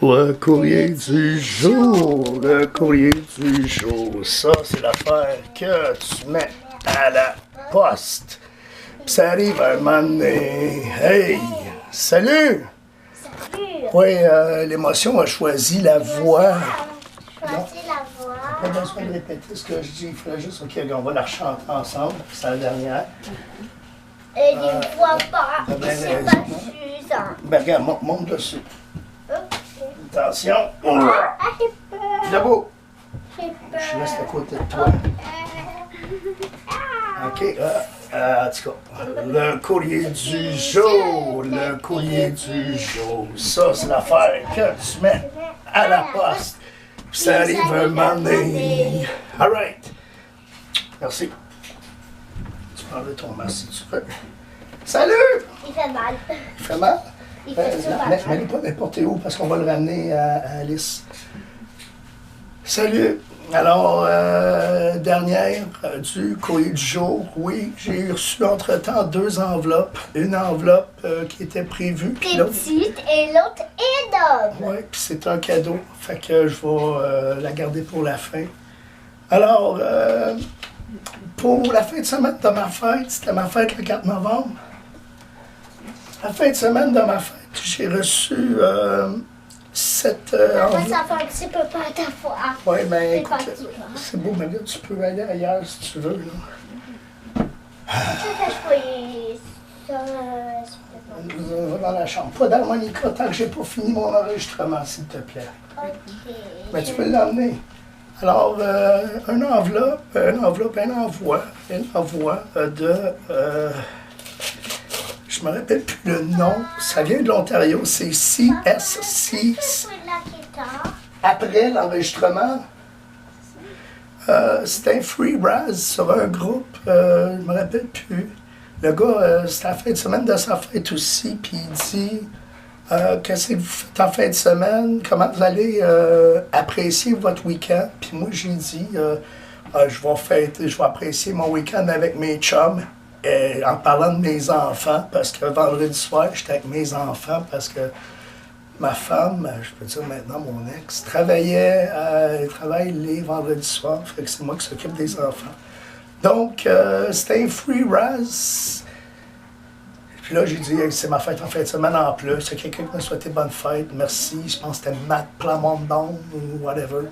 Le courrier du jour, le courrier du jour, ça c'est l'affaire que tu mets à la poste. Puis ça arrive à un moment donné. Hey, salut! Salut! Oui, l'émotion a choisi la voix. Choisis la voix. Pas besoin de répéter ce que je dis, il faudrait juste, ok, on va la rechanter ensemble, c'est la dernière. Et il ne voit pas, t'as bien c'est raison, pas suffisant. Ben regarde, monte dessus. Ok. Attention. Ah, j'ai peur. Debout. J'ai peur. Je reste à côté de toi. OK, en tout cas, le courrier du jour, le courrier du jour. Ça, c'est l'affaire que tu mets à la poste. Puis ça arrive un moment donné. All right. Merci. Tu peux enlever ton masque si tu veux. Salut! Il fait mal. Il fait mal? Il fait super Mais mal. n'est pas n'importe où parce qu'on va le ramener à Alice. Salut! Alors, dernière du courrier du jour, oui, j'ai reçu entre-temps 2 enveloppes. Une enveloppe qui était prévue, puis l'autre... Petite et l'autre énorme. Oui, puis c'est un cadeau, fait que je vais la garder pour la fin. Alors, pour la fin de semaine de ma fête, c'était ma fête le 4 novembre. La fin de semaine de ma fête, j'ai reçu... cette Après, enveloppe. ça fait un petit peu peur ta fois. Oui, ben C'est écoute, fatigant. c'est beau, mais là, tu peux aller ailleurs si tu veux. Là. Ça, je peux On va dans la chambre. Pas d'harmonica tant que j'ai pas fini mon enregistrement, s'il te plaît. Ok. Mais tu peux l'emmener. Alors, un envoi de... je me rappelle plus le nom. Ça vient de l'Ontario. C'est CSC. Après l'enregistrement, c'était un free raz sur un groupe, je me rappelle plus. Le gars, c'était la fin de semaine de sa fête aussi, puis il dit qu'est-ce que vous faites en fin de semaine, comment vous allez apprécier votre week-end. Puis moi, j'ai dit je vais apprécier mon week-end avec mes chums, en parlant de mes enfants, parce que vendredi soir, j'étais avec mes enfants, parce que ma femme, je peux dire maintenant mon ex, elle travaille les vendredis soirs, fait que c'est moi qui s'occupe des enfants. Donc, c'était un free raz. Puis là, j'ai dit, hey, c'est ma fête en fin de semaine en plus. Il y a quelqu'un qui m'a souhaité bonne fête, merci. Je pense que c'était Matt Plamondon ou whatever.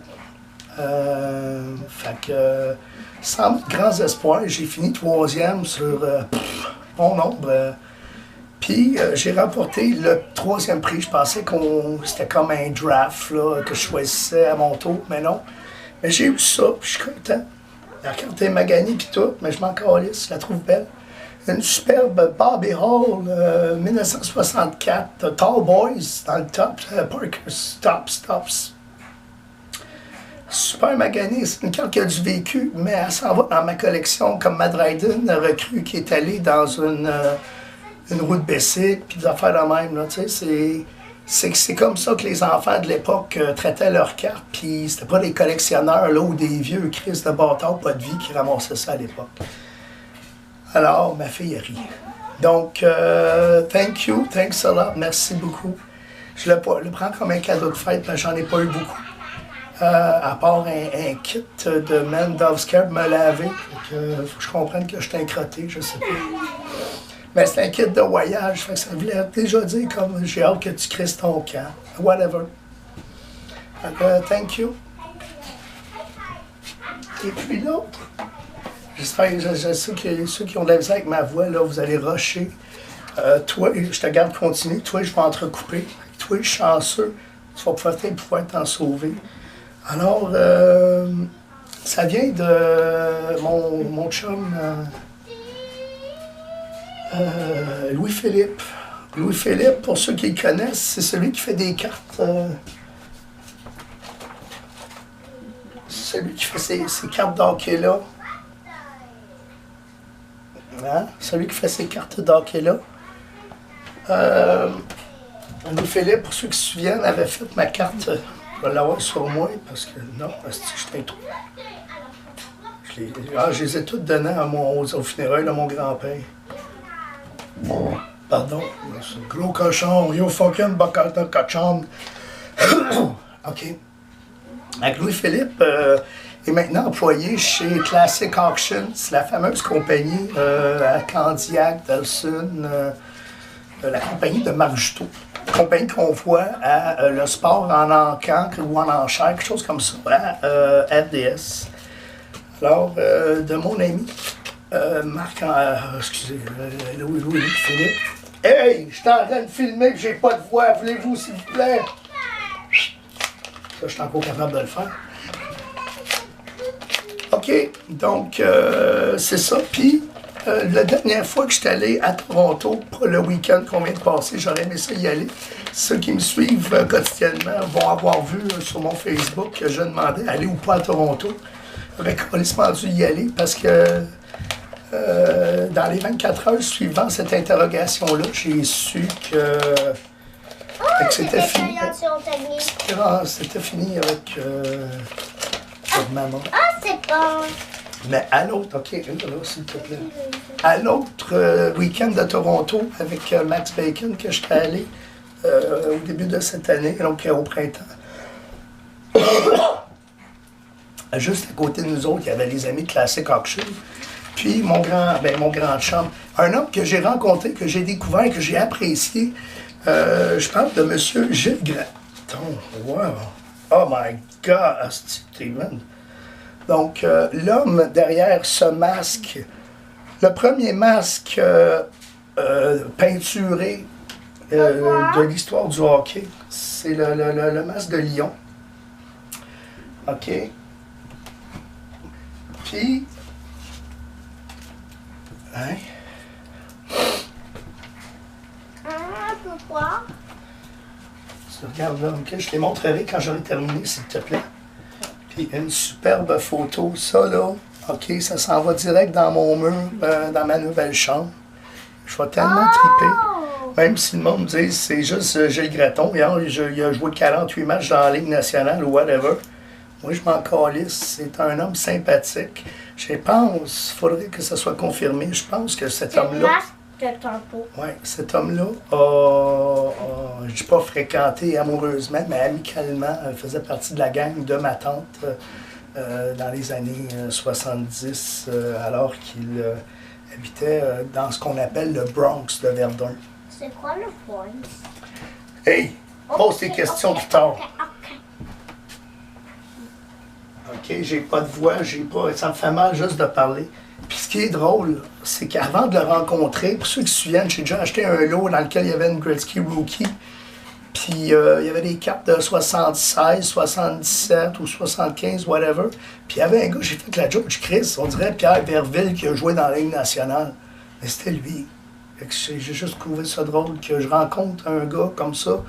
Fait que, sans grands espoirs, j'ai fini 3e sur bon nombre. Puis j'ai remporté le 3e prix. Je pensais que c'était comme un draft là, que je choisissais à mon tour, mais non. Mais j'ai eu ça, puis je suis content. La carte est maganée puis tout, mais je m'en calisse, je la trouve belle. Une superbe Bobby Hall 1964, Tall Boys dans le top, Parker's Tops. Super maganée, c'est une carte qui a du vécu, mais elle s'en va dans ma collection comme Mad Dryden, un recrue qui est allé dans une route bicycle, puis des affaires de même, là, tu sais, c'est comme ça que les enfants de l'époque traitaient leurs cartes, puis c'était pas des collectionneurs, là, ou des vieux Chris de bâtard, pas de vie, qui ramassaient ça à l'époque. Alors, ma fille a ri. Donc, thanks a lot, merci beaucoup. Je le prends comme un cadeau de fête, mais j'en ai pas eu beaucoup. À part un kit de Men Dove's Care me laver, faut que je comprenne que je suis incrotté, je sais pas. Mais c'est un kit de voyage, fait que ça voulait déjà dire comme j'ai hâte que tu crisses ton camp. Whatever. Fait que, thank you. Et puis l'autre, j'espère que je sais que ceux qui ont de la misère avec ma voix, là, vous allez rusher. Toi, je te garde continuer. Toi, je vais entrecouper. Toi, je suis chanceux. Tu vas peut-être pouvoir t'en sauver. Alors, ça vient de mon chum Louis-Philippe. Louis-Philippe, pour ceux qui le connaissent, c'est celui qui fait des cartes. C'est celui qui fait ces cartes d'hockey-là. Hein? Celui qui fait ces cartes d'hockey-là. Louis-Philippe, pour ceux qui se souviennent, avait fait ma carte. Je vais l'avoir sur moi parce que non, parce que je t'ai trop. Je les ai toutes données au funérailles de mon grand-père. Pardon, gros cochon, yo fucking bacata cochon. OK. Avec Louis-Philippe est maintenant employé chez Classic Auctions, la fameuse compagnie à Candiac, Delson, la compagnie de Marc Juteau. Compagnie qu'on voit à le sport en encan ou en enchère, quelque chose comme ça, à RDS. Alors, de mon ami Marc, Louis-Philippe. Hey, je suis en train de filmer et j'ai pas de voix, voulez-vous s'il vous plaît? Ça, je suis encore capable de le faire. OK, donc c'est ça. Puis, la dernière fois que je suis allé à Toronto, pour le week-end qu'on vient de passer, j'aurais aimé ça y aller. Ceux qui me suivent quotidiennement vont avoir vu sur mon Facebook que je demandais aller ou pas à Toronto. J'aurais complètement dû y aller parce que dans les 24 heures suivant cette interrogation-là, j'ai su que c'était fini. C'était fini avec maman. Ah, c'est bon. Mais à l'autre, OK, là, s'il te plaît. À l'autre week-end de Toronto avec Max Bacon que j'étais allé au début de cette année, donc au printemps. Juste à côté de nous autres, il y avait les amis de Classic Auction. Puis mon grand chum, un homme que j'ai rencontré, que j'ai découvert, que j'ai apprécié. Je parle de M. Gilles Gratton. Wow! Oh my God! Steven! Donc, l'homme derrière ce masque, le premier masque peinturé de l'histoire du hockey, c'est le masque de Lyon. OK? Puis, hein? Pourquoi? Tu regardes là, OK? Je te les montrerai quand j'aurai terminé, s'il te plaît. Puis une superbe photo, ça là, OK, ça s'en va direct dans mon mur, dans ma nouvelle chambre. Je vais tellement triper. Même si le monde me dit c'est juste Gilles Gratton, il a joué 48 matchs dans la Ligue nationale ou whatever. Moi, je m'en calisse. C'est un homme sympathique. Je pense, il faudrait que ça soit confirmé. Je pense que cet homme-là. Oui, cet homme-là je ne dis pas fréquenté amoureusement, mais amicalement, faisait partie de la gang de ma tante dans les années 70, alors qu'il habitait dans ce qu'on appelle le Bronx de Verdun. C'est quoi le point? Hey, pose tes questions plus tard. OK, j'ai pas de voix, ça me fait mal juste de parler. Puis ce qui est drôle, c'est qu'avant de le rencontrer, pour ceux qui se souviennent, j'ai déjà acheté un lot dans lequel il y avait une Gretzky Rookie. Puis il y avait des cartes de 76, 77 ou 75, whatever. Puis il y avait un gars, j'ai fait la joke, Chris, on dirait Pierre Verville qui a joué dans la Ligue nationale. Mais c'était lui. J'ai juste trouvé ça drôle que je rencontre un gars comme ça,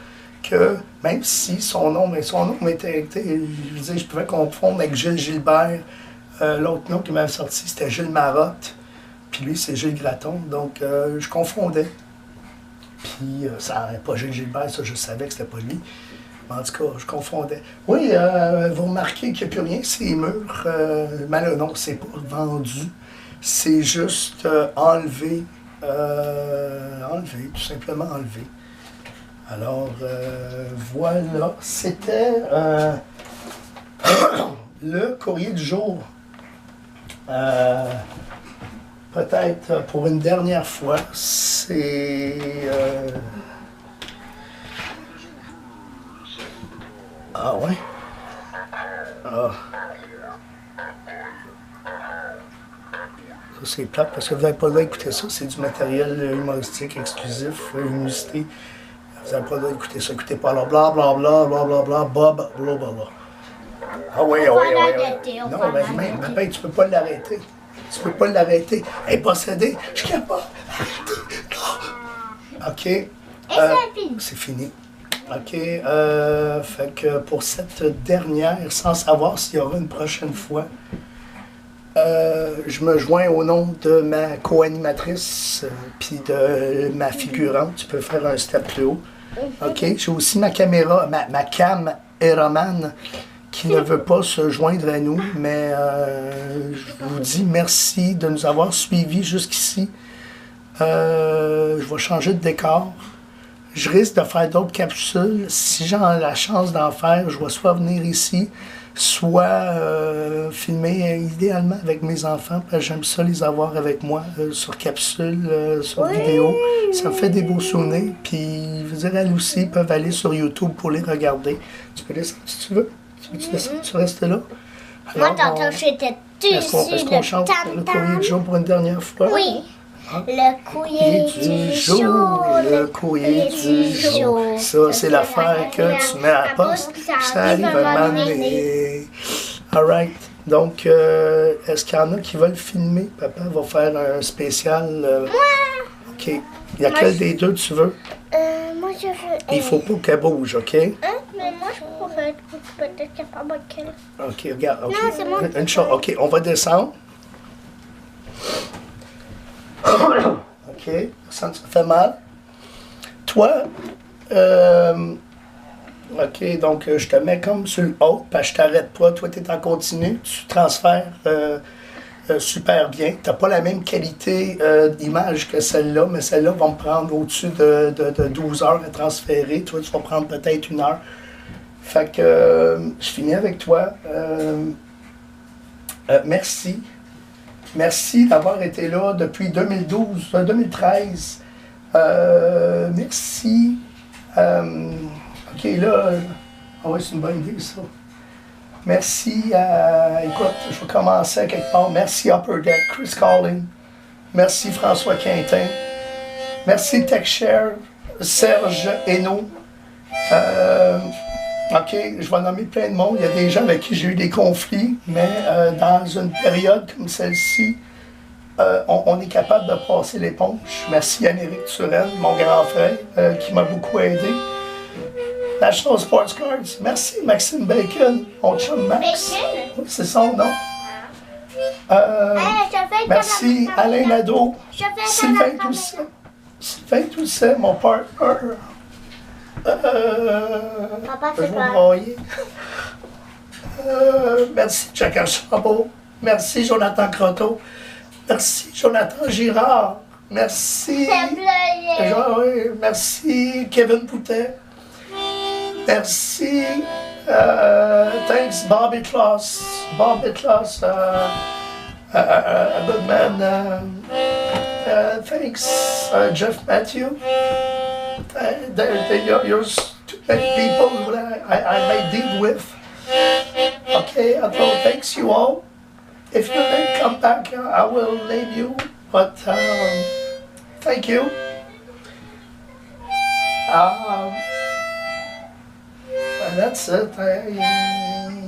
que même si son nom était, je veux dire, je pouvais confondre avec Gilles Gilbert. L'autre nom qui m'avait sorti, c'était Gilles Marotte. Puis lui, c'est Gilles Gratton. Donc, je confondais. Puis, ça n'avait pas Gilles Gilbert, ça, je savais que c'était pas lui. Mais en tout cas, je confondais. Oui, vous remarquez qu'il n'y a plus rien, ces murs. Mais non, c'est pas vendu. C'est juste enlevé. Enlevé, tout simplement enlevé. Alors, voilà. C'était le courrier du jour. Peut-être pour une dernière fois, c'est ah ouais? Ah. Ça c'est plate parce que vous n'avez pas le droit d'écouter ça, c'est du matériel humoristique exclusif, humorité. Vous n'avez pas le droit d'écouter ça, écoutez pas là, blablabla, blablabla, Bob, blablabla. Ah oui, ah oui, ah oui. Non, mais même, papa, tu peux pas l'arrêter. Tu peux pas l'arrêter. Elle est possédée. Je ne pas. OK. Et c'est fini. C'est fini. OK. Fait que pour cette dernière, sans savoir s'il y aura une prochaine fois, je me joins au nom de ma co-animatrice puis de ma figurante. Tu peux faire un step plus haut. OK. J'ai aussi ma caméra, ma cam Eraman, qui ne veut pas se joindre à nous, mais je vous dis merci de nous avoir suivis jusqu'ici. Je vais changer de décor. Je risque de faire d'autres capsules. Si j'ai la chance d'en faire, je vais soit venir ici, soit filmer idéalement avec mes enfants, parce que j'aime ça les avoir avec moi sur capsule, sur vidéo. Ça me fait des beaux souvenirs. Puis, je veux dire, elles aussi peuvent aller sur YouTube pour les regarder. Tu peux descendre si tu veux. Tu restes là. Moi, Alors, tantôt, j'étais est-ce qu'on chante le courrier du jour pour une dernière fois? Oui. Hein? Le courrier du jour. Le courrier du jour. Ça, c'est l'affaire que tu mets à la poste. Ça arrive à un moment donné. All right. Donc, est-ce qu'il y en a qui veulent filmer? Papa va faire un spécial. OK. Il y a quel des deux tu veux? Moi, je veux... Il faut pas qu'elle bouge, OK? Mais moi, je pourrais être peut-être capable de quelle... OK, regarde. OK. Non, c'est moi. Une chose. OK, on va descendre. OK, ça fait mal. Toi, OK, donc je te mets comme sur le haut, parce que je t'arrête pas. Toi, tu es en continu, tu transfères super bien. Tu n'as pas la même qualité d'image que celle-là, mais celle-là va me prendre au-dessus de 12 heures à transférer. Toi, tu vas prendre peut-être 1 heure. Fait que je finis avec toi. Merci. Merci d'avoir été là depuis 2013. Merci. OK, là, c'est une bonne idée, ça. Merci écoute, je vais commencer à quelque part. Merci Upper Deck, Chris Calling. Merci François Quintin. Merci TechShare, Serge Hainaut. OK, je vais nommer plein de monde. Il y a des gens avec qui j'ai eu des conflits, mais dans une période comme celle-ci, on est capable de passer l'éponge. Merci Yann-Éric Turenne, mon grand frère, qui m'a beaucoup aidé. National Sports Cards, merci Maxime Bacon, mon chum Max. Oui, c'est son nom. Merci Alain Nadeau, Sylvain Toussaint. Sylvain Toussaint, mon partner. Papa, Je c'est vais pas... broyer. Merci Jacques Chabot. Merci Jonathan Croteau. Merci Jonathan Girard. Merci. Oui, merci Kevin Boutet. Merci. Thanks Bobby Kloss. Bobby Kloss. A good man. Thanks Jeff Matthew. You're too many people that I may deal with. Okay, I don't thanks you all. If your name come back, I will name you. But thank you. And that's it.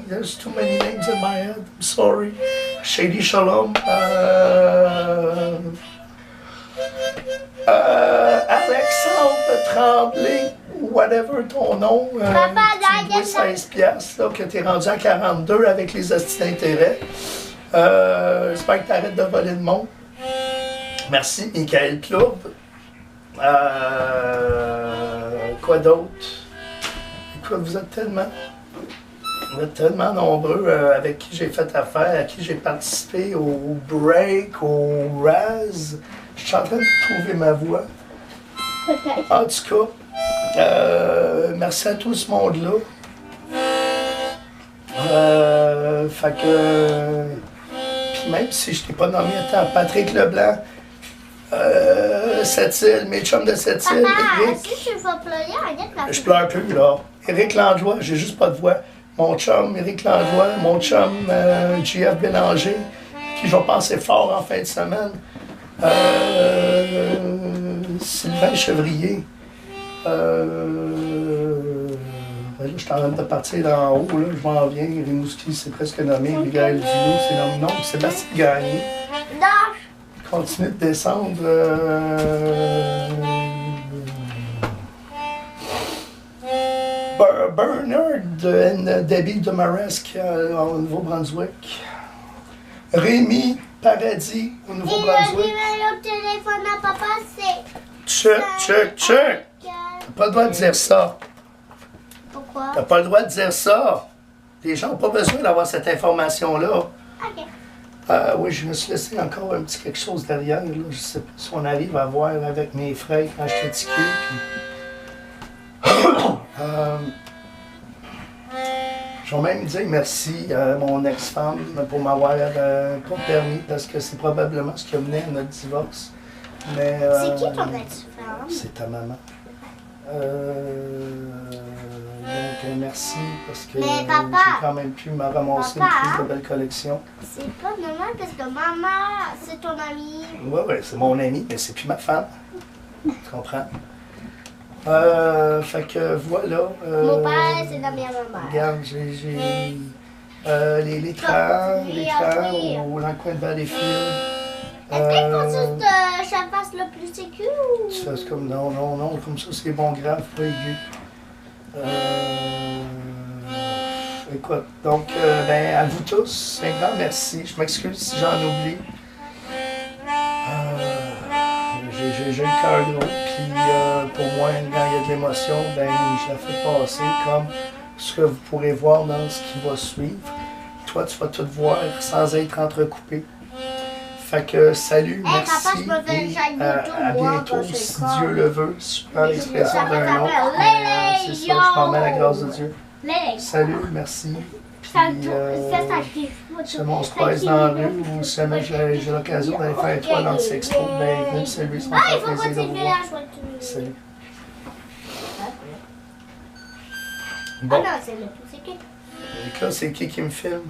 There's too many names in my head. I'm sorry. Shady Shalom. Alexandre Tremblay, whatever ton nom, tu dois 16 piastres, là, que tu es rendu à 42 avec les hosties d'intérêt. J'espère que tu arrêtes de voler le monde. Merci, Michael Club. Quoi d'autre? Écoute, vous êtes tellement nombreux avec qui j'ai fait affaire, à qui j'ai participé au break, au Raz. Je suis en train de trouver ma voix. En tout cas, merci à tout ce monde-là. Fait que... Puis même si je t'ai pas nommé à temps, Patrick Leblanc, Sept-Îles, mes chums de Sept-Îles, Éric. Si tu vas pleurer, arrête la... Je pleure plus, là. Éric Langlois, j'ai juste pas de voix. Mon chum, Éric Langlois, mon chum, JF Bélanger, qui je vais passer fort en fin de semaine. Sylvain Chevrier. Là, je suis en train de partir d'en haut, là, je m'en viens. Rimouski, c'est presque nommé. Miguel Dulot, c'est nommé. Non, Sébastien Gagné. Continue de descendre. Bernard Debbie de Maresque au Nouveau-Brunswick. Rémi Paradis au Nouveau-Brunswick. Le numéro de téléphone à papa, c'est... Check. T'as pas le droit de dire ça. Pourquoi? T'as pas le droit de dire ça. Les gens n'ont pas besoin d'avoir cette information-là. Ok. Oui, je me suis laissé encore un petit quelque chose derrière. Là. Je sais pas si on arrive à voir avec mes frères quand j'étais petit cul. Je vais même dire merci à mon ex-femme pour m'avoir pas permis, parce que c'est probablement ce qui a mené à notre divorce. Mais, C'est qui ton ex-femme? C'est ta maman. Donc, merci, parce que Mais j'ai papa! quand même pu me ramasser une Papa! plus de belle collection. C'est pas normal parce que maman, c'est ton amie. Oui, oui, c'est mon ami, mais c'est plus ma femme. Tu comprends? Fait que voilà. Mon père, c'est l'ami à ma mère. Regarde, j'ai l'écran dans le coin de Valleyfield. Est-ce qu'il faut juste que je fasse le plus sécu ou... Tu fais comme non, comme ça c'est bon grave, pas aigu. Écoute, donc, ben, à vous tous, un grand merci. Je m'excuse si j'en oublie. J'ai le cœur gros, puis pour moi, quand il y a de l'émotion, ben, je la fais passer comme ce que vous pourrez voir dans ce qui va suivre. Toi, tu vas tout voir sans être entrecoupé. Fait que salut, merci, papa, je me fais et une chaîne à YouTube, moi, bientôt, quand je si suis Dieu le veut, super l'expression Ça d'un s'appelle nom. C'est ça, je m'en mets à la grâce de Dieu. Salut, merci. Puis, si mon space dans la rue ou si jamais j'ai l'occasion d'aller faire étoile dans le sexpo, ben venez me saluer, ça me Ah, fait il faut plaisir de vous continuer voir. la chouette. Salut. Ah Bon, non, c'est le plus sécu. donc là, c'est qui me filme?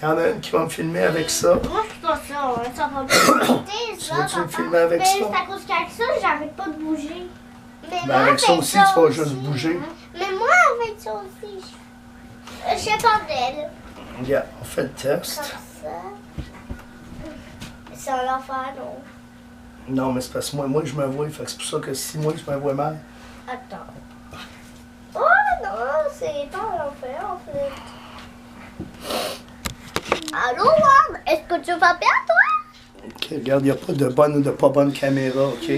Il y en a une qui va me filmer avec ça. Moi, je fais pas ça, hein. Ça va pas m'écouter, Tu ça, veux-tu me papa. filmer avec Mais ça? c'est à cause qu'avec ça, j'arrête pas de bouger. Mais Ben, avec ça aussi, tu vas juste bouger. Mais moi, avec ça aussi, je sais pas d'elle. Regarde, on fait le test. Comme ça. C'est un enfant, non? Non, mais c'est parce que moi je me vois. Fait que c'est pour ça que si moi je me vois mal. Attends. Oh non, c'est pas un enfer en fait. Allô, Ward? Est-ce que tu vas bien, toi? Ok, regarde, il n'y a pas de bonne ou de pas bonne caméra, ok?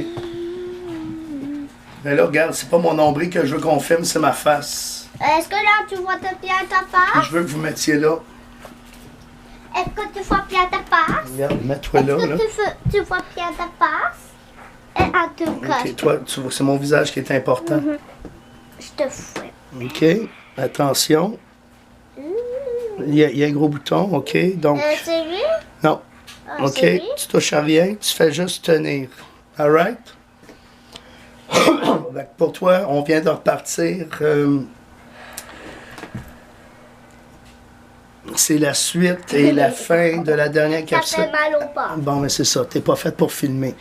Mais là, regarde, c'est pas mon nombril que je veux qu'on filme, c'est ma face. Est-ce que là, tu vois bien ta Puis face? je veux que vous mettiez là. Est-ce que tu vois bien ta face? Regarde, mets-toi là, Est-ce là. que tu vois bien ta face? Et en tout cas, Ok, toi, tu vois, c'est mon visage qui est important. je te fouette. Ok, attention. Il y a un gros bouton, ok? Donc, C'est lui? non. Ah, Ok, c'est lui? tu touches à rien, tu fais juste tenir. Alright? Pour toi, on vient de repartir. C'est la suite et la fin de la dernière Ça capsule. fait mal au pas. Bon, mais c'est ça, t'es pas faite pour filmer.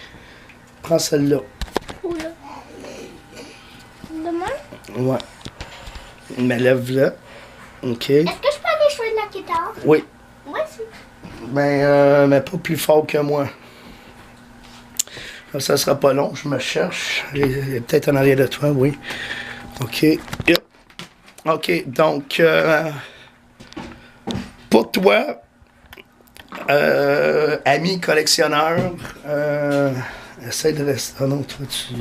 Prends celle-là. Oula. Demain? Ouais. Mais lève-la. OK. Est-ce que je peux aller jouer de la guitare? Oui. Moi aussi. Ben, mais pas plus fort que moi. Ça sera pas long, je me cherche. Il est peut-être en arrière de toi, oui. OK. Yep. OK, donc, pour toi, ami collectionneur, essaie de rester. Ah non, toi, tu.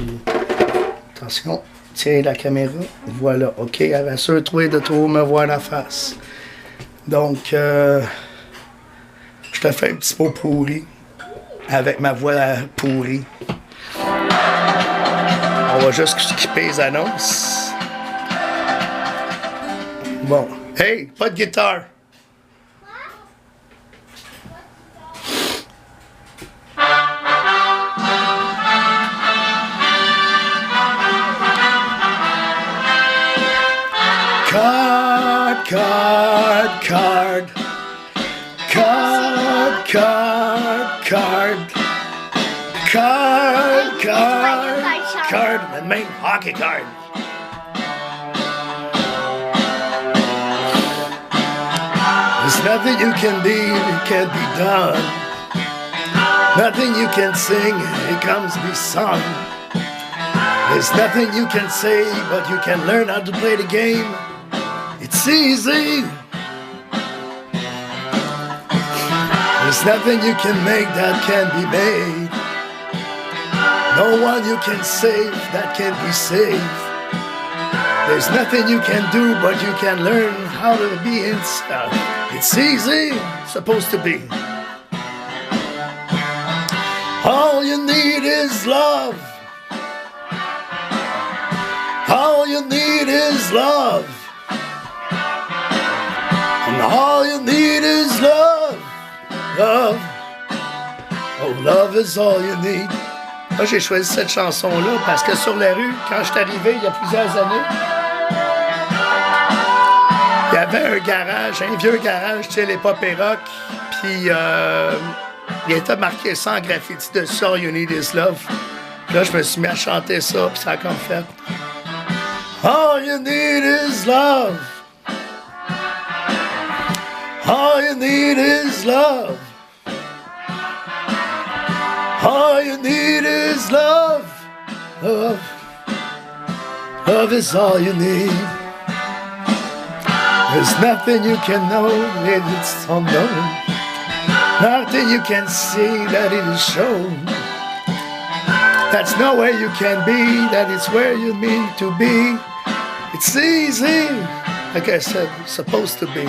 Attention, tiens la caméra. Voilà, OK. Assure-toi de trop me voir la face. Donc, je te fais un petit pot pourri avec ma voix pourrie. On va juste skipper les annonces. Bon. Hey, pas de guitare. Card, card, card. Card, card, card. Card, card, card. The main hockey card. There's nothing you can be, it can't be done. Nothing you can sing, it comes to be sung. There's nothing you can say, but you can learn how to play the game. It's easy. There's nothing you can make that can't be made. No one you can save that can't be saved. There's nothing you can do, but you can learn how to be inside. It's easy, supposed to be. All you need is love. All you need is love. And all you need is love. Love. Oh, love is all you need. Moi, j'ai choisi cette chanson-là parce que sur la rue, quand je suis arrivé il y a plusieurs années, il y avait un garage, un vieux garage, tu sais, les pop et rock, puis il était marqué ça en graffiti dessus, All You Need Is Love. Puis là, je me suis mis à chanter ça, puis ça a comme fait. All you need is love. All you need is love. All you need is love. Love. Love is all you need. There's nothing you can know that it's unknown. Nothing you can see that it is shown. That's nowhere you can be, that is where you mean to be. It's easy, like I said, it's supposed to be.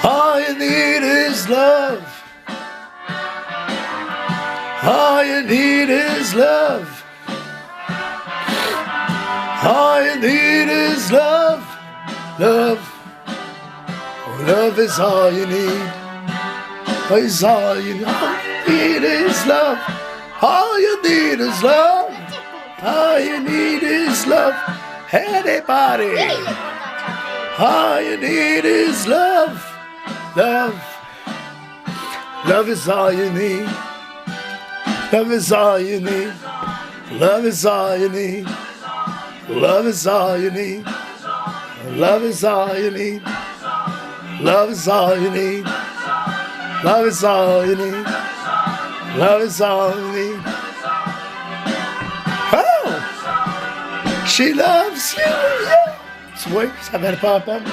All you need is love. All you need is love. All you need is love. Love. Oh, love is all you need. Oh, is all you need. All you need is love. All you need is love. All you need is love. Anybody. All you need is love. Love. Love is all you need. Love is all you need. Love is all you need. Love is all you need. Love is all you need. Love is all you need. Love is all you need. Love is all you need. Oh! She loves you. Yeah. Tu vois, ça valait pas la peine.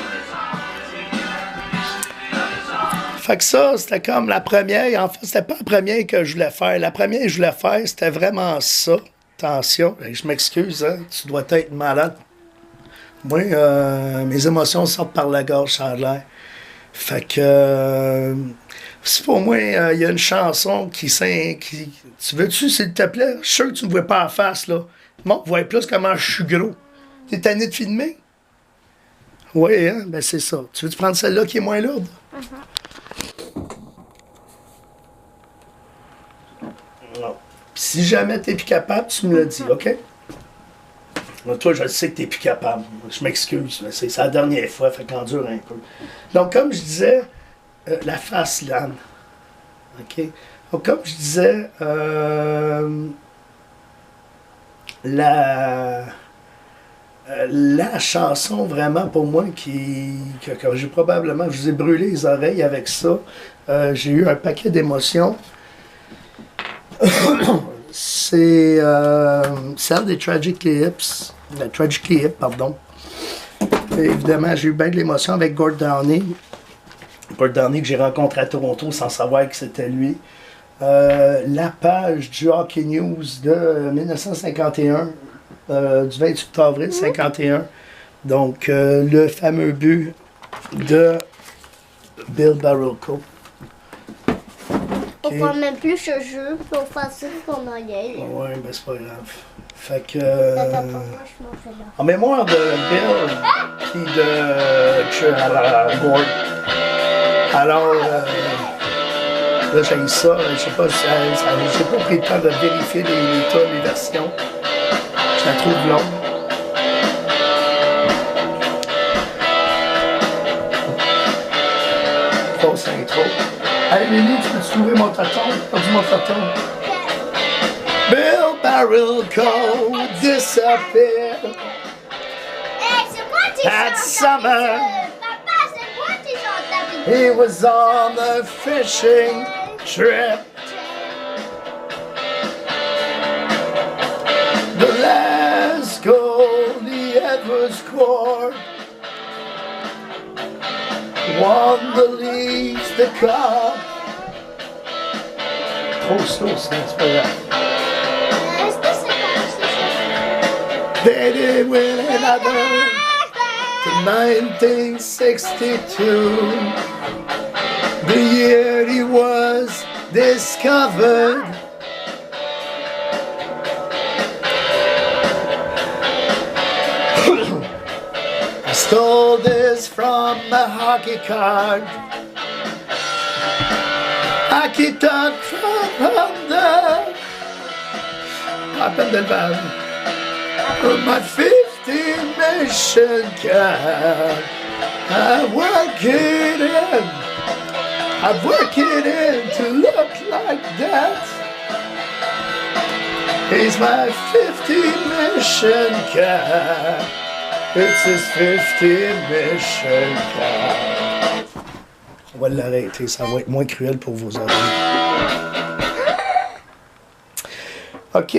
Fait que ça, c'était comme la première. En fait, c'était pas la première que je voulais faire. La première que je voulais faire, c'était vraiment ça. Attention, je m'excuse, hein, tu dois être malade. Moi, mes émotions sortent par la gorge, ça a l'air. Fait que, pour moi, il y a une chanson qui... Tu veux-tu, s'il te plaît? Je suis sûr que tu ne me vois pas en face, là. Bon, vous voyez plus comment je suis gros. T'es tanné de filmer? Oui, hein? Ben c'est ça. Tu veux-tu prendre celle-là qui est moins lourde? Non. Puis si jamais t'es plus capable, tu me le dis, OK? Moi, toi, je sais que t'es plus capable. Je m'excuse, mais c'est la dernière fois, fait qu'on dure un peu. Donc, comme je disais, la face lane. OK? Donc, comme je disais, la chanson vraiment pour moi que j'ai probablement, je vous ai brûlé les oreilles avec ça. J'ai eu un paquet d'émotions. C'est celle des Tragically Hip, pardon. Et évidemment, j'ai eu bien de l'émotion avec Gord Downie. Gord Downie que j'ai rencontré à Toronto sans savoir que c'était lui. La page du Hockey News de 1951, du 28 avril 51. Donc, le fameux but de Bill Barrelko. On prend même plus ce jeu, puis on fait ça qu'on en gagne. Oui, ben c'est pas grave. Fait que... En en mémoire de Bill puis de Gord. Alors, là j'ai ça, je sais pas, j'ai pas pris le temps de vérifier les versions. Je la trouve longue. Fausse intro. Hey Lily, tu peux trouver mon tonton? Pas du mon tonton. Bill Barrelko disappeared. Hey, c'est moi qui That summer. Papa, c'est moi qui chante. He was on a fishing trip. The last goal he ever scored. Won the Leafs the cup. Trop slow, c'est pas grave. Est-ce que c'est They did win another in 1962. The year he was discovered. stole this from a hockey card. I kicked out from the up in the valley with my 50 mission card. I work it in to look like that. He's my 50 mission card. It's his 50 mission card. On va l'arrêter, ça va être moins cruel pour vos oreilles. OK.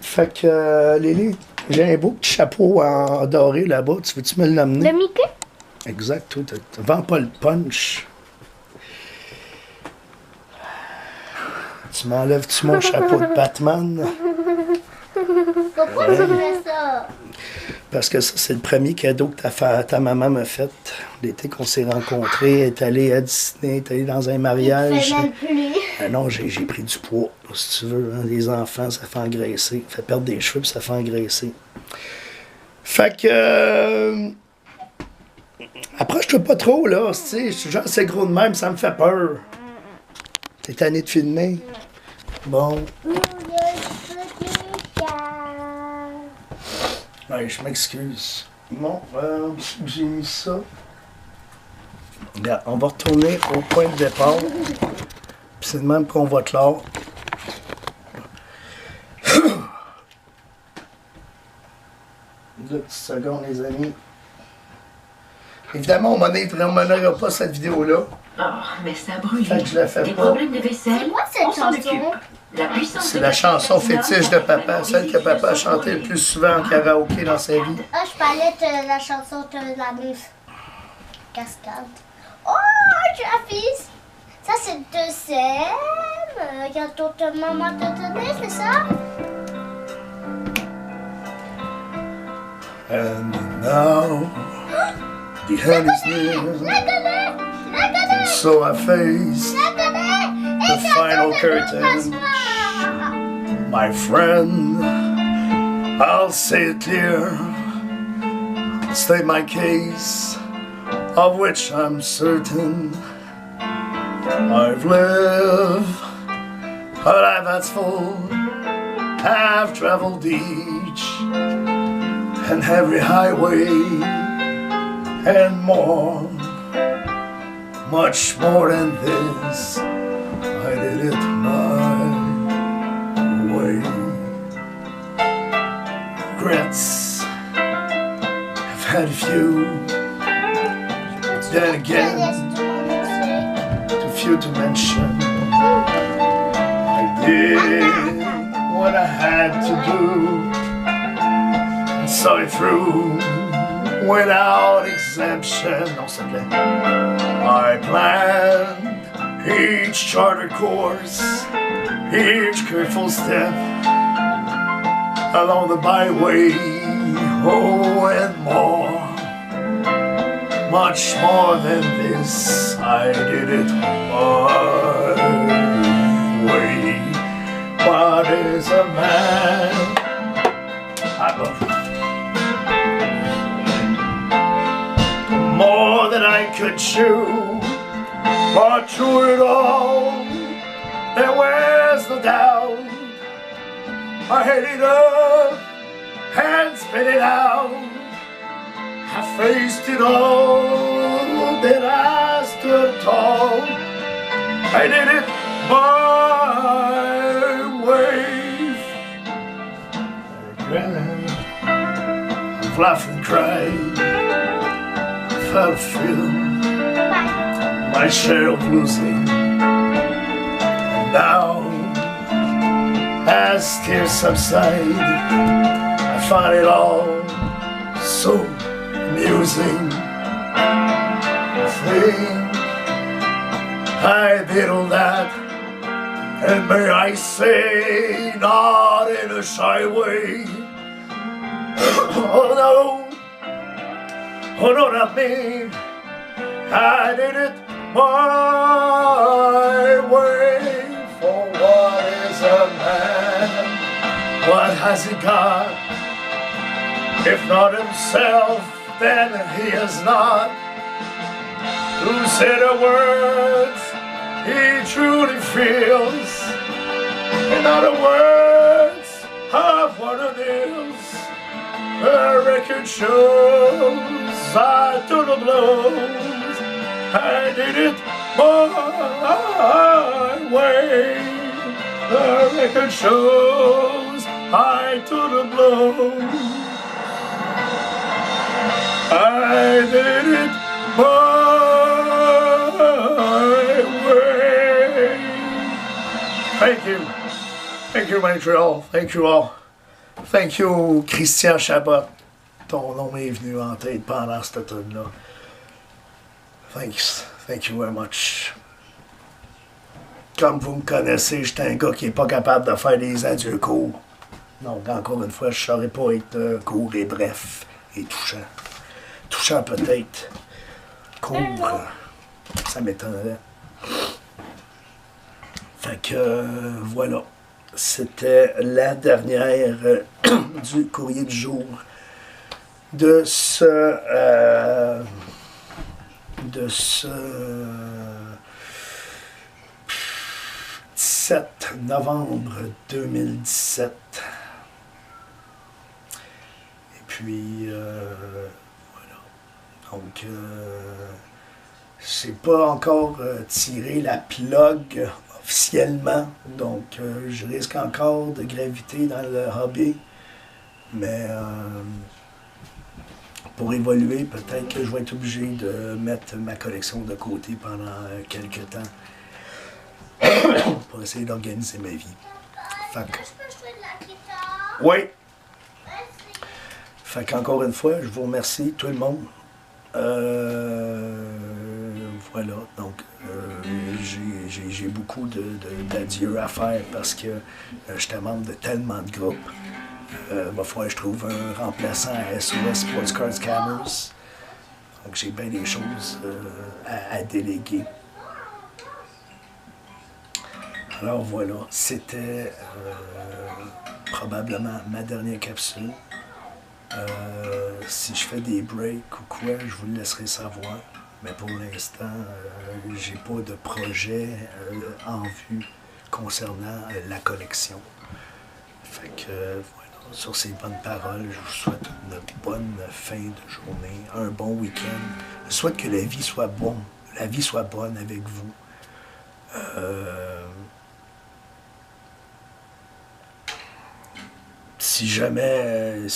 Fait que, Lily, j'ai un beau petit chapeau en doré là-bas. Tu veux-tu me l'amener? Le Mickey? Exact, toi, tu vends pas le punch. Tu m'enlèves-tu mon chapeau de Batman? Pourquoi tu fais ça? Parce que ça, c'est le premier cadeau que ta maman m'a fait. L'été qu'on s'est rencontrés, elle est allée à Disney, elle est allée dans un mariage. Ça même plus. Ah non, j'ai pris du poids, si tu veux. Hein. Les enfants, ça fait engraisser. Ça fait perdre des cheveux, puis ça fait engraisser. Fait que... approche-toi pas trop, là. Tu sais, je suis genre assez gros de même, ça me fait peur. T'es tanné de filmer? Bon. Ouais, je m'excuse. Bon, j'ai mis ça. Regarde, on va retourner au point de départ. Puis c'est de même qu'on va clore. Deux petites secondes, les amis. Évidemment, on n'honorera pas cette vidéo-là. Oh, mais ça brûle. Fait que je la fais Des pas. problèmes de vaisselle, C'est quoi cette on s'en chanson? occupe. La puissance C'est de la la chanson technologie fétiche de papa, celle que papa a chantée le plus souvent en karaoké dans sa vie. Ah, je parlais de la chanson de la mousse. Cascade. Oh, Travis! Ça, c'est le deuxième. Quand ton maman t'a donné, c'est ça? And now, the end is near, La connais! La connais! so I face La connais! the final curtain. My friend, I'll say it clear, state my case, of which I'm certain. I've lived a life that's full, I've traveled each and every highway and more, much more than this. I did it my way. Regrets, I've had a few. Then again, too few to mention. I did what I had to do and saw it through without exemption. Non, s'il te plaît. I planned each charted course, each careful step along the byway, oh, and more. Much more than this, I did it my way. What is a man? I love it. More than I could chew, but through it all, there was no doubt. I had it up and spit it out. I faced it all, then I stood tall. I did it my way. I've laughed and cried, I've had a feel, my share of losing. And now, as tears subside, I find it all so amusing. I think I did all that, and may I say, not in a shy way. Oh no, not me. I did it my way. For what is a man? What has he got? If not himself, then he is not to say the words he truly feels. In other words, of what it is, the record shows I took the blows. I did it my way. The record shows I took the blows. I did it my way. Thank you. Thank you, Montreal. Thank you all. Thank you, Christian Chabot. Ton nom est venu en tête pendant cette tune-là. Thanks. Thank you very much. Comme vous me connaissez, j'étais un gars qui n'est pas capable de faire des adieux courts. Donc, encore une fois, je ne saurais pas être court et bref et touchant. Touchant peut-être. Court, ça m'étonnerait. Fait que, voilà. C'était la dernière du courrier du jour de ce 17 novembre 2017. Et puis, voilà. Donc, j'ai pas encore tiré la plug officiellement, donc je risque encore de graviter dans le hobby, mais pour évoluer, peut-être que je vais être obligé de mettre ma collection de côté pendant quelques temps pour essayer d'organiser ma vie. Fait que... Est-ce que je fais de la guitare? Oui! Fait qu'encore une fois, je vous remercie tout le monde. Voilà, donc j'ai beaucoup d'adieux à faire parce que j'étais membre de tellement de groupes. Va falloir que je trouve un remplaçant à SOS Sports Cars Scammers. Donc j'ai bien des choses à déléguer. Alors voilà, c'était probablement ma dernière capsule. Si je fais des breaks ou quoi, je vous le laisserai savoir. Mais pour l'instant, j'ai pas de projet en vue concernant la collection. Fait que voilà, sur ces bonnes paroles, je vous souhaite une bonne fin de journée, un bon week-end. Je souhaite que la vie soit bonne, avec vous. Si jamais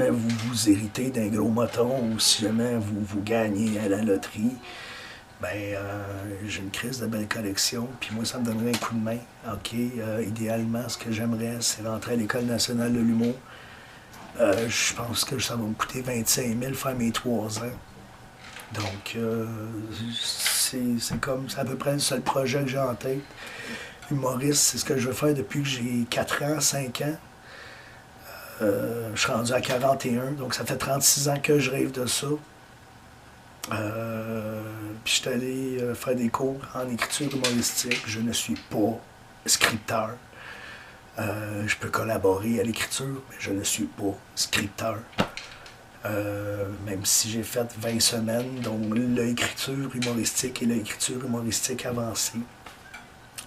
vous vous héritez d'un gros moton ou si jamais vous gagnez à la loterie, ben j'ai une crise de belle collection, puis moi ça me donnerait un coup de main. OK, idéalement, ce que j'aimerais, c'est rentrer à l'École nationale de l'humour. Je pense que ça va me coûter 25 000 faire mes 3 ans. Donc, c'est comme, c'est à peu près le seul projet que j'ai en tête. Humoriste, c'est ce que je veux faire depuis que j'ai 4 ans, 5 ans. Je suis rendu à 41, donc ça fait 36 ans que je rêve de ça. Puis je suis allé faire des cours en écriture humoristique. Je ne suis pas scripteur. Je peux collaborer à l'écriture, mais je ne suis pas scripteur. Même si j'ai fait 20 semaines, dont l'écriture humoristique et l'écriture humoristique avancée.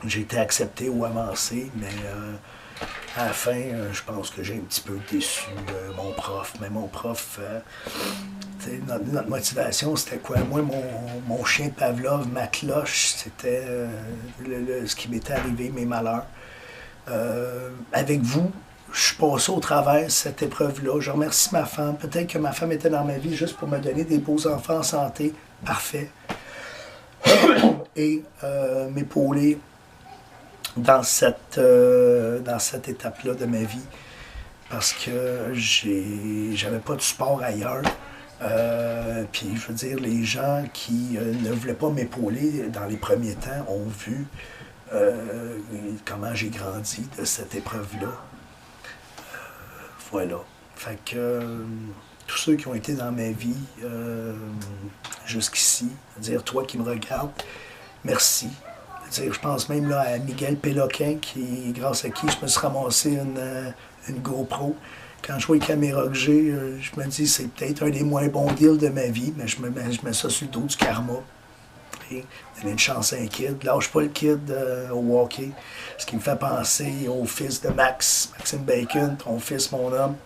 J'ai été accepté ou avancé, mais à la fin, je pense que j'ai un petit peu déçu mon prof. Mais mon prof, notre motivation, c'était quoi? Moi, mon chien de Pavlov, ma cloche, c'était ce qui m'était arrivé, mes malheurs. Avec vous, je suis passé au travers de cette épreuve-là. Je remercie ma femme. Peut-être que ma femme était dans ma vie juste pour me donner des beaux enfants en santé. Parfait. Et m'épauler dans cette étape-là de ma vie. Parce que j'avais pas de support ailleurs. Puis, je veux dire, les gens qui ne voulaient pas m'épauler dans les premiers temps ont vu comment j'ai grandi de cette épreuve-là. Voilà. Fait que tous ceux qui ont été dans ma vie jusqu'ici, dire toi qui me regardes, merci. Dire, je pense même là, à Miguel Péloquin, grâce à qui je me suis ramassé une GoPro, Quand je vois les caméras que j'ai, je me dis c'est peut-être un des moins bons deals de ma vie, mais je mets ça sur le dos du karma. Et donner une chance à un kid. Lâche pas le kid au hockey. Ce qui me fait penser au fils de Maxime Bacon, ton fils, mon homme.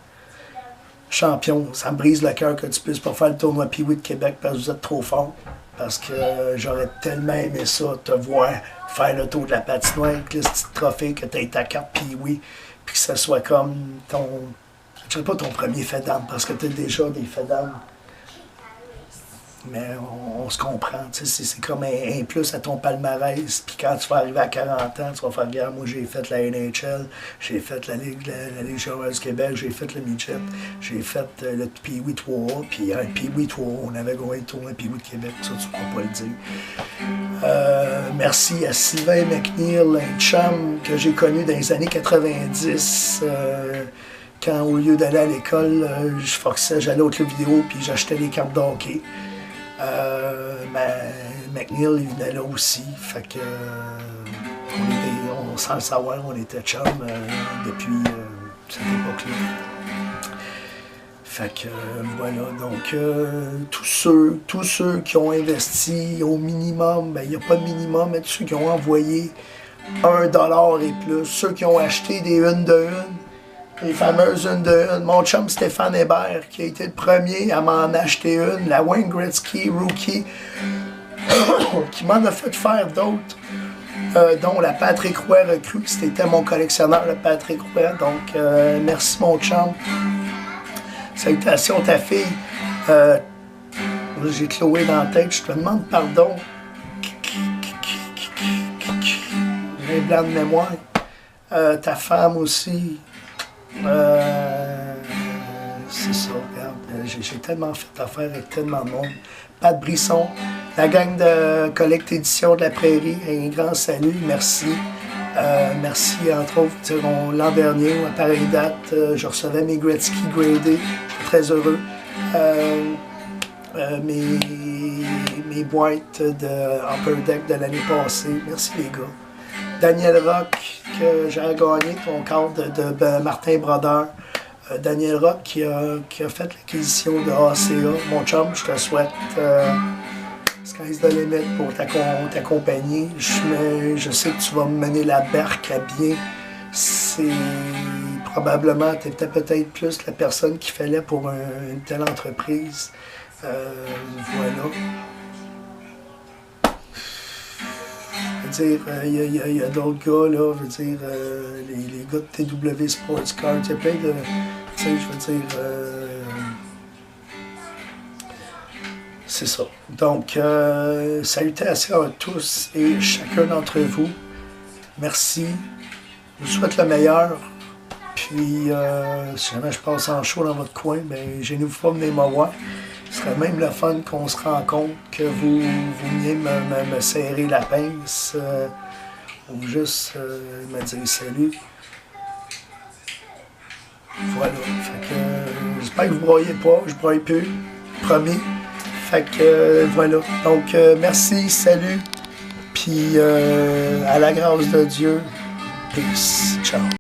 Champion, ça me brise le cœur que tu puisses pas faire le tournoi Pee-Wee de Québec parce que vous êtes trop fort. Parce que j'aurais tellement aimé ça, te voir faire le tour de la patinoire avec le petit trophée, que tu aies ta carte Pee-Wee, puis que ce soit comme ton. Je dirais pas ton premier fait d'âme, parce que tu as déjà des faits d'âme. Mais on se comprend, tu sais, c'est comme un plus à ton palmarès. Puis quand tu vas arriver à 40 ans, tu vas faire regarde, moi j'ai fait la NHL, j'ai fait la Ligue Joueuse du Québec, j'ai fait le midget, j'ai fait le Pee-Wee 3, puis un Pee-Wee 3, on avait gagné le tournoi Pee-Wee de Québec, ça tu ne pourras pas le dire. Merci à Sylvain McNeil, un chum que j'ai connu dans les années 90. Quand au lieu d'aller à l'école, je forçais, j'allais au club vidéo puis j'achetais des cartes de hockey. McNeil, il venait là aussi. Fait que, on sans le savoir, on était chum depuis cette époque-là. Fait que voilà, donc tous ceux qui ont investi au minimum, ben il n'y a pas de minimum, mais tous ceux qui ont envoyé $1 et plus, ceux qui ont acheté des une de une, les fameuses une de une. Mon chum Stéphane Hébert, qui a été le premier à m'en acheter une, la Wayne Gretzky Rookie, qui m'en a fait faire d'autres, dont la Patrick Roy recrue. C'était mon collectionneur, le Patrick Roy. Donc, merci mon chum. Salutations ta fille. J'ai Chloé dans la tête, je te demande pardon. J'ai un blanc de mémoire. Ta femme aussi. C'est ça, regarde. J'ai tellement fait affaire avec tellement de monde. Pat Brisson, la gang de Collecte Édition de la Prairie, un grand salut, merci. Merci, entre autres, l'an dernier, à pareille date, je recevais mes Gretzky gradés, j'étais très heureux. Mes boîtes de Upper Deck de l'année passée, merci les gars. Daniel Rock, que j'ai gagné ton cadre de Martin Brodeur. Daniel Rock qui a fait l'acquisition de ACA. Mon chum, je te souhaite sky's the limit pour t'accompagner. Je sais que tu vas me mener la barque à bien. C'est probablement, tu étais peut-être plus la personne qu'il fallait pour une telle entreprise. Voilà. Il y a d'autres gars, là, les gars de TW Sports Cards, il y a plein de, c'est ça. Donc, salutations à tous et chacun d'entre vous. Merci. Je vous souhaite le meilleur. Puis, si jamais je passe en show dans votre coin, ben, gênez-vous pas, venez me voir. Ce serait même le fun qu'on se rencontre, que vous veniez me serrer la pince ou juste me dire salut. Voilà. Fait que j'espère que vous ne broyez pas, je ne broye plus, promis. Fait que voilà. Donc merci, salut, puis à la grâce de Dieu, peace, ciao.